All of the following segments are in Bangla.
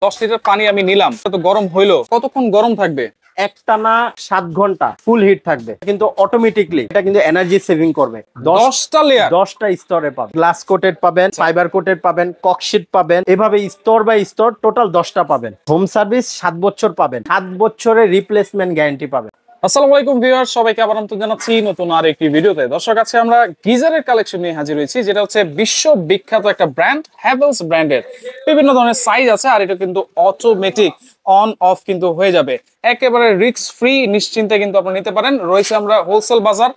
10 লিটার পানি আমি নিলাম, তো গরম হইলো, কতক্ষণ গরম থাকবে? একটানা 7 ঘন্টা ফুল হিট থাকবে, কিন্তু অটোমেটিকলি এটা কিন্তু এনার্জি সেভিং করবে। 10টা লেয়ার, 10টা স্তরে পাবেন, গ্লাস কোটেড পাবেন, ফাইবার কোটেড পাবেন, ককশিট পাবেন, এভাবে স্তর বাই স্তর টোটাল 10টা পাবেন। হোম সার্ভিস 7 বছর পাবেন, 7 বছরের রিপ্লেসমেন্ট গ্যারান্টি পাবেন। আসসালামু আলাইকুম ভিউয়ার্স, সবাইকে আবার আমন্ত্রণ জানাচ্ছি নতুন আর একটি ভিডিওতে। দর্শক, আজকে আমরা গিজারের কালেকশন নিয়ে হাজির হয়েছি, যেটা হচ্ছে বিশ্ব বিখ্যাত একটা ব্র্যান্ড, হ্যাভেলস ব্র্যান্ডের। বিভিন্ন ধরনের সাইজ আছে, আর এটা কিন্তু অটোমেটিক অন অফ কিন্তু হয়ে যাবে, একেবারে রিস্ক ফ্রি, নিশ্চিন্তে কিন্তু আপনারা নিতে পারেন। রয়েছে আমরা হোলসেল বাজার,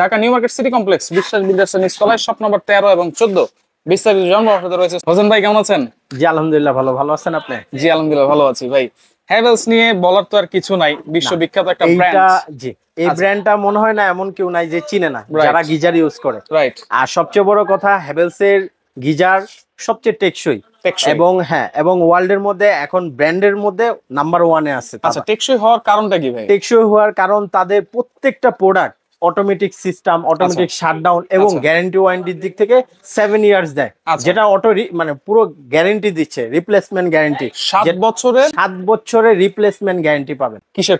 Dhaka new market city complex, বিশ্বাস বিল্ডার্সের নিচতলায়, শপ নম্বর 13 এবং 14। বিস্তারিত জানবো। আপনার সাথে রয়েছে হোসেন ভাই, কেমন আছেন? জি আলহামদুলিল্লাহ, ভালো আছেন আপনি? জি আলহামদুলিল্লাহ ভালো আছি ভাই। হ্যাভেলস নিয়ে বলার তো আর কিছু নাই, বিশ্ববিখ্যাত একটা ব্র্যান্ড। জি, এই ব্র্যান্ডটা মনে হয় না এমন কেউ নাই যে চিনে না, যারা গিজার ইউজ করে। রাইট। আর সবচেয়ে বড় কথা, হ্যাভেলস এর গিজার সবচেয়ে টেকসই, এবং এবং ওয়ার্ল্ড এর মধ্যে এখন ব্র্যান্ডের মধ্যে নাম্বার 1 এ আছে। আচ্ছা, টেকসই হওয়ার কারণটা কি ভাই? টেকসই হওয়ার কারণ তাদের প্রত্যেকটা product automatic system, automatic shutdown, এবং গ্যারান্টি ওয়ারেন্টির দিক থেকে 7 ইয়ার্স দেয়, যেটা অটো মানে পুরো গ্যারান্টি দিচ্ছে, রিপ্লেসমেন্ট গ্যারান্টি। 7 বছরের রিপ্লেসমেন্ট গ্যারান্টি পাবেন। কিসের?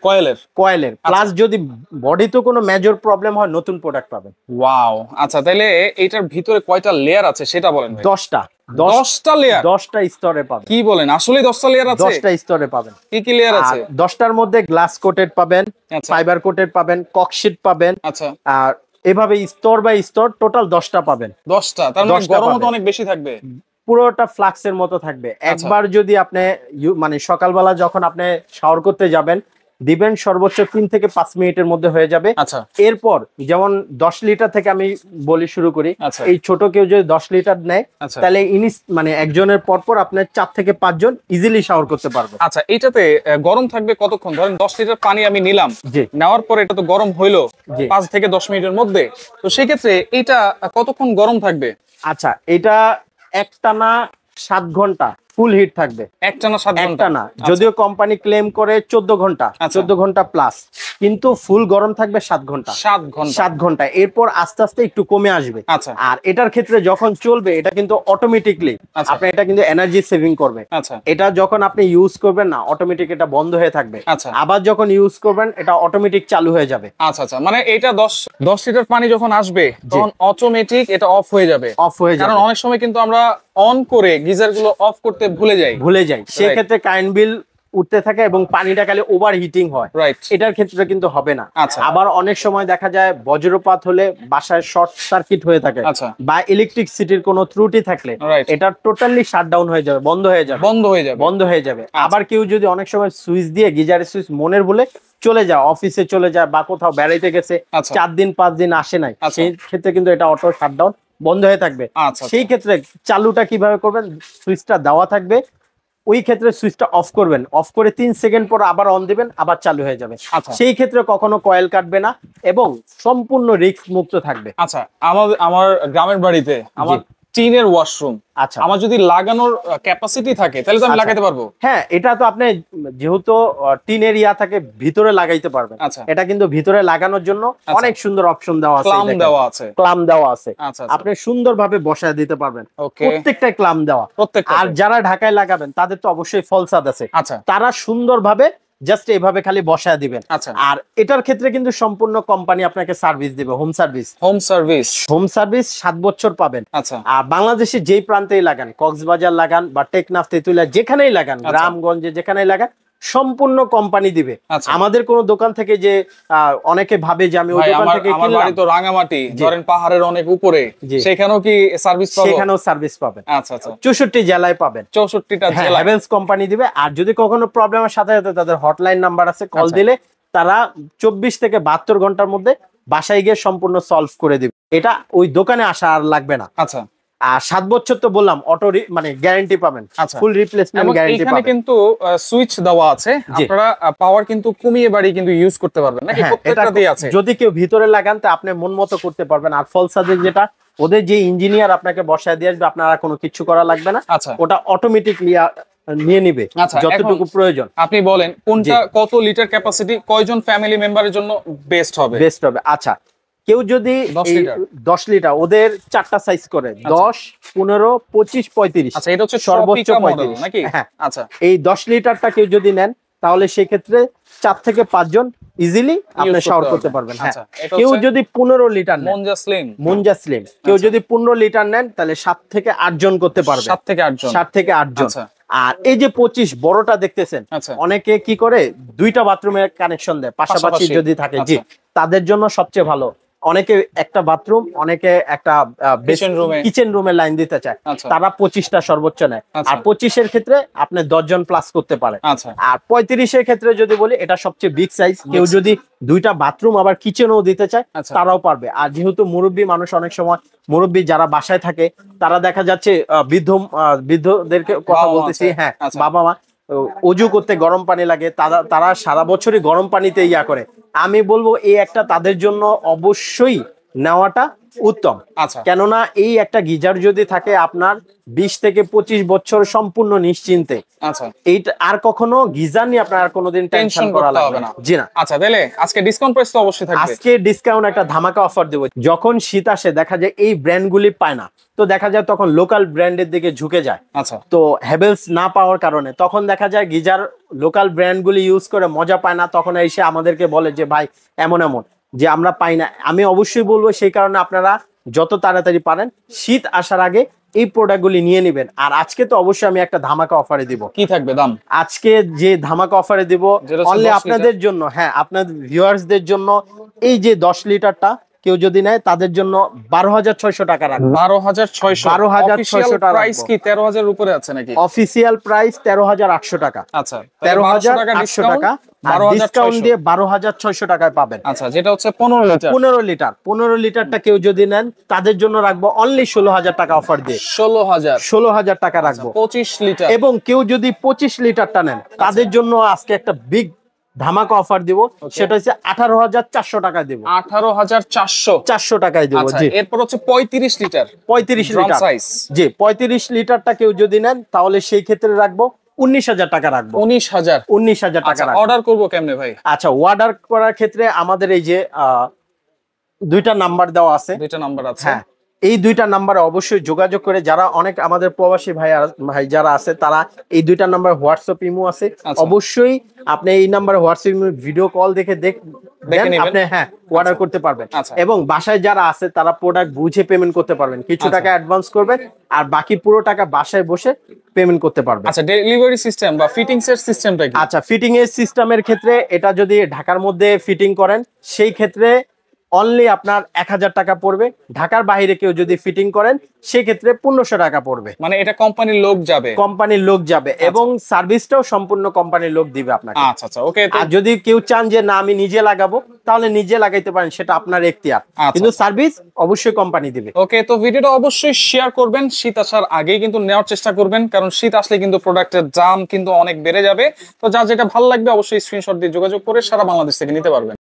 কয়েলের। প্লাস যদি বডিতে কোনো মেজর প্রবলেম হয়, নতুন প্রোডাক্ট পাবেন। ওয়াও। আচ্ছা, তাহলে এইটার ভিতরে কয়টা লেয়ার আছে সেটা বলেন ভাই। 10টা লেয়ার, 10টা স্তরে পাবেন। কি বলেন, আসলে 10টা লেয়ার আছে? 10টা স্তরে পাবেন। কি লেয়ার আছে? 10টার মধ্যে গ্লাস কোটেড পাবেন, ফাইবার কোটেড পাবেন, ককশিট পাবেন। আচ্ছা। আর এভাবে স্তর বাই স্তর টোটাল 10টা পাবেন। 10টা, তার মানে গরমও তো অনেক বেশি থাকবে। পুরোটা ফ্লাক্সের মতো থাকবে। একবার যদি আপনি মানে সকালবেলা যখন আপনি শাওয়ার করতে যাবেন, দিবেন সর্বোচ্চ 3 থেকে 5 মিনিটের মধ্যে হয়ে যাবে। আচ্ছা। এরপর যেমন 10 লিটার থেকে আমি বলি শুরু করি। এই ছোট কেউ যদি 10 লিটার নেয়, তাহলে মানে একজনের পরপর আপনার 4 থেকে 5 জন ইজিলি শাওয়ার করতে পারবে। আচ্ছা, এটাতে গরম থাকবে কতক্ষণ? ধরেন 10 লিটার পানি আমি নিলাম, নেওয়ার পর এটা তো গরম হইলো 5 থেকে 10 মিনিটের মধ্যে, তো সেই ক্ষেত্রে এটা কতক্ষণ গরম থাকবে? আচ্ছা, এটা একটানা 7 ঘন্টা ফুল হিট থাকবে। একটানা 7 ঘন্টা? একটানা, যদিও কোম্পানি ক্লেম করে 14 ঘন্টা, 14 ঘন্টা প্লাস, কিন্তু ফুল গরম থাকবে 7 ঘন্টা। 7 ঘন্টা। এরপর আস্তে আস্তে একটু কমে আসবে। আচ্ছা। আর এটার ক্ষেত্রে যখন চলবে, এটা কিন্তু অটোমেটিকলি আপনি এটা কিন্তু এনার্জি সেভিং করবে। আচ্ছা। এটা যখন আপনি ইউজ করবেন না, অটোমেটিক এটা বন্ধ হয়ে থাকবে। আচ্ছা। আবার যখন ইউজ করবেন, এটা অটোমেটিক চালু হয়ে যাবে। আচ্ছা আচ্ছা, মানে এটা 10 লিটার পানি যখন আসবে, তখন অটোমেটিক এটা অফ হয়ে যাবে। কারণ অনেক সময় কিন্তু আমরা অন করে গিজার গুলো অফ করতে ভুলে যাই। সেক্ষেত্রে কারেন্ট বিল উঠতে থাকে এবং পানিটা খালি ওভার হিটিং হয়। এটার ক্ষেত্রে কিন্তু হবে না। আবার অনেক সময় দেখা যায় বজ্রপাত হলে বাসায় শর্ট সার্কিট হয়ে থাকে, বা ইলেকট্রিসিটির কোনো ত্রুটি থাকলে এটা টোটালি শাটডাউন হয়ে যাবে, বন্ধ হয়ে যাবে। আবার কেউ যদি অনেক সময় সুইচ দিয়ে, গিজারের সুইচ মনের বলে চলে যায়, অফিসে চলে যায় বা কোথাও বেড়াইতে গেছে, 4 দিন 5 দিন আসে নাই, সেই ক্ষেত্রে কিন্তু এটা অটো শাটডাউন বন্ধ হয়ে থাকবে। সেই ক্ষেত্রে চালুটা কিভাবে করবেন? সুইচটা দেওয়া থাকবে, ওই ক্ষেত্রে সুইচটা অফ করবেন, অফ করে 3 সেকেন্ড পর আবার অন দিবেন, আবার চালু হয়ে যাবে। সেই ক্ষেত্রে কখনো কয়েল কাটবে না এবং সম্পূর্ণ রিস্ক মুক্ত থাকবে। আচ্ছা, আমার গ্রামের বাড়িতে আমার টিনের ওয়াশরুম, আচ্ছা, আমার যদি লাগানোর ক্যাপাসিটি থাকে তাহলে তো আমি লাগাইতে পারবো? হ্যাঁ, এটা তো আপনি যেহেতু টিনের ইয়া থাকে, ভিতরে লাগাইতে পারবেন। এটা কিন্তু ভিতরে লাগানোর জন্য অনেক সুন্দর অপশন দেওয়া আছে, ক্লাম দেওয়া আছে। আপনি সুন্দরভাবে বসায় দিতে পারবেন, প্রত্যেকটাই ক্লাম দেওয়া। আর যারা ঢাকায় লাগাবেন তাদের তো অবশ্যই ফলসাদ আছে, তারা সুন্দরভাবে জাস্ট এইভাবে খালি বসায় দিবেন। আর এটার ক্ষেত্রে কিন্তু সম্পূর্ণ কোম্পানি আপনাকে সার্ভিস দিবে, হোম সার্ভিস 7 বছর পাবেন। আর বাংলাদেশে যেই প্রান্তেই লাগান, কক্সবাজার লাগান বা টেকনাফ, তেতুলিয়া, যেখানেই লাগান, গ্রামগঞ্জে যেখানেই লাগান, সম্পূর্ণ কোম্পানি দিবে। আমাদের কোন দোকান থেকে যে অনেকে ভাবে যে আমি ওই দোকান থেকে কিনলাম, আমার বাড়ি তো রাঙামাটি, ধরেন পাহাড়ের অনেক উপরে, সেখানেও কি সার্ভিস পাবো? সেখানেও সার্ভিস পাবেন। আচ্ছা আচ্ছা, 64 জেলায় পাবেন, 64টা জেলা হ্যাভেলস কোম্পানি দিবে। আর যদি কখনো প্রবলেমের সাথে সাথে তাদের হটলাইন নাম্বার আছে, কল দিলে তারা 24 থেকে 72 ঘন্টার মধ্যে বাসায় গিয়ে সম্পূর্ণ সলভ করে দিবে। এটা ওই দোকানে আসা আর লাগবে না। আচ্ছা। আর 7 বছর তো বললাম, অটো মানে গ্যারান্টি পাবেন, ফুল রিপ্লেসমেন্ট গ্যারান্টি পাবেন। এখানে কিন্তু সুইচ দেওয়া আছে, আপনারা পাওয়ার কিন্তু কমিয়ে বাড়িয়ে কিন্তু ইউজ করতে পারবেন নাকি? প্রত্যেকটাতেই আছে। যদি কেউ ভিতরে লাগান তো আপনি মন মতো করতে পারবেন। আর ফলসাদের যেটা, ওদের যে ইঞ্জিনিয়ার আপনাকে বসায় দিয়ে আসবে, আপনারা কোনো কিছু করা লাগবে না, ওটা অটোমেটিক নিয়ে নিবে যতটুকু প্রয়োজন। আপনি বলেন কোনটা কত লিটার ক্যাপাসিটি, কয়জন ফ্যামিলি মেম্বারের জন্য বেস্ট হবে? আচ্ছা, কেউ যদি 10 লিটার ওদের 4টা সাইজ করে 10, 15, 25, 35। আচ্ছা, এটা হচ্ছে সর্বোচ্চ 35 নাকি? হ্যাঁ, আচ্ছা, এই 10 লিটারটা কেউ যদি নেন তাহলে সেই ক্ষেত্রে 4 থেকে 5 জন ইজিলি আপনি শাওয়ার করতে পারবেন। হ্যাঁ, কেউ যদি 15 লিটার নেন, মুনজা স্লিম, কেউ যদি 15 লিটার নেন তাহলে 7 থেকে 8 জন করতে পারবে। 7 থেকে 8 জন। আর এই যে 25 বড়টা দেখতেছেন, অনেকে কি করে 2টা বাথরুমের কানেকশন দেয় পাশাপাশি যদি থাকে, জি, তাদের জন্য সবচেয়ে ভালো। অনেকে একটা বাথরুম, অনেকে একটা কিচেন রুমের লাইন দিতে চায়, তারা 25টা সর্বোচ্চ নেয়। আর 25 এর ক্ষেত্রে আপনি 10 জন প্লাস করতে পারে। আর 35 এর ক্ষেত্রে যদি বলি এটা সবচেয়ে বিগ সাইজ, কেউ যদি 2টা বাথরুম আবার কিচেনও দিতে চায় তারাও পারবে। আর যেহেতু মুরব্বী মানুষ, অনেক সময় মুরব্বী যারা বাসায় থাকে তারা দেখা যাচ্ছে বৃদ্ধদেরকে কথা বলতেছি, হ্যাঁ, বাবা মা অজু করতে গরম পানি লাগে, তারা সারা বছরই গরম পানিতে ইয়া করে। আমি বলবো এই একটা তাদের জন্য অবশ্যই নেওয়াটা উত্তম। কেননা এই একটা গিজার যদি থাকে আপনার 20 থেকে 25 বছর সম্পূর্ণ নিশ্চিন্তে, এইটা আর কখনো গিজার নিয়ে আপনার আর কোনোদিন টেনশন করা লাগবে না। জি না। আচ্ছা, তাহলে আজকে ডিসকাউন্ট প্রাইস তো অবশ্যই থাকবে। আজকে ডিসকাউন্ট একটা ধামাকা অফার দেব। যখন শীত আসে দেখা যায় এই ব্র্যান্ডগুলি পায় না, তো দেখা যায় তখন লোকাল ব্র্যান্ডের দিকে ঝুঁকে যায়। তো হ্যাভেলস না পাওয়ার কারণে তখন দেখা যায় গিজার লোকাল ব্র্যান্ডগুলি ইউজ করে মজা পায় না, তখন এসে আমাদেরকে বলে যে ভাই এমন যে আমরা পাই না। আমি অবশ্যই বলবো সেই কারণে আপনারা যত তাড়াতাড়ি পারেন শীত আসার আগে এই প্রোডাক্টগুলি নিয়ে নেবেন। আর আজকে তো অবশ্যই আমি একটা ধামাকা অফারে দিব। কি থাকবে দাম? আজকে যে ধামাকা অফারে দিব অনলি আপনাদের জন্য, হ্যাঁ, আপনাদের ভিউয়ার্সদের জন্য, এই যে 10 লিটারটা কেউ যদি নেয় তাদের জন্য 12,600 টাকা রাখবো। 12,600 টাকা। প্রাইস কি 13,000 এর উপরে আছে নাকি? অফিশিয়াল প্রাইস 13,800 টাকা। আচ্ছা, 13,800 টাকা, আর ডিসকাউন্ট দিয়ে 12,600 টাকায় পাবেন। আচ্ছা, যেটা হচ্ছে 15 লিটার। 15 লিটারটা কেউ যদি নেন তাদের জন্য রাখবো অনলি 16,000 টাকা অফার দিয়ে। 16,000 টাকা রাখবো 25 লিটার। এবং কেউ যদি 25 লিটারটা নেন তাদের জন্য আজকে একটা বিগ ধামাকা অফার দিব, সেটা হচ্ছে 18,400 টাকা দিব। 18,400 টাকায় দিব। জি, এরপর হচ্ছে 35 লিটার। 35 litre size. জি, 35 লিটারটা কেউ যদি নেন তাহলে সেই ক্ষেত্রে রাখবো 19,000 টাকা রাখবো। 19,000 টাকা। অর্ডার করবো কেমনে ভাই? আচ্ছা, অর্ডার করার ক্ষেত্রে আমাদের এই যে 2টা নাম্বার দেওয়া আছে। 2টা নাম্বার আছে। হ্যাঁ, এই 2টা নাম্বারে অবশ্যই যোগাযোগ করে, যারা অনেক আমাদের প্রবাসী ভাই যারা আছে তারা এই 2টা নাম্বার হোয়াটসঅ্যাপ ইমো আছে, অবশ্যই আপনি এই নাম্বারে হোয়াটসঅ্যাপ ইমো ভিডিও কল দেখে আপনি হ্যাঁ অর্ডার করতে পারবেন। এবং বাসায় যারা আছে তারা প্রোডাক্ট বুঝে পেমেন্ট করতে পারবেন। কিছু টাকা অ্যাডভান্স করবেন আর বাকি পুরো টাকা বাসায় বসে পেমেন্ট করতে পারবেন। আচ্ছা, ডেলিভারি সিস্টেম বা ফিটিংস এর সিস্টেমটা কি? আচ্ছা, ফিটিং এর সিস্টেমের ক্ষেত্রে এটা যদি ঢাকার মধ্যে ফিটিং করেন সেই ক্ষেত্রে অনলি আপনার 1,000 টাকা পড়বে। ঢাকার বাইরে কেউ যদি ফিটিং করেন সেক্ষেত্রে 1500 টাকা পড়বে। মানে এটা কোম্পানির লোক যাবে, এবং সার্ভিসটাও সম্পূর্ণ কোম্পানির লোক দিবে আপনাকে। আচ্ছা, ওকে। আর যদি কেউ চান যে না আমি নিজে লাগাবো তাহলে নিজে লাগাইতে পারেন, সেটা আপনার এখতিয়ার, কিন্তু সার্ভিস অবশ্যই কোম্পানি দিবে। ওকে, তো ভিডিওটা অবশ্যই শেয়ার করবেন। শীত আসার আগেই কিন্তু নেওয়ার চেষ্টা করবেন, কারণ শীত আসলে কিন্তু প্রোডাক্টের দাম কিন্তু অনেক বেড়ে যাবে। তো যার যেটা ভালো লাগবে অবশ্যই স্ক্রিনশট দিয়ে যোগাযোগ করে সারা বাংলাদেশ থেকে নিতে পারবেন।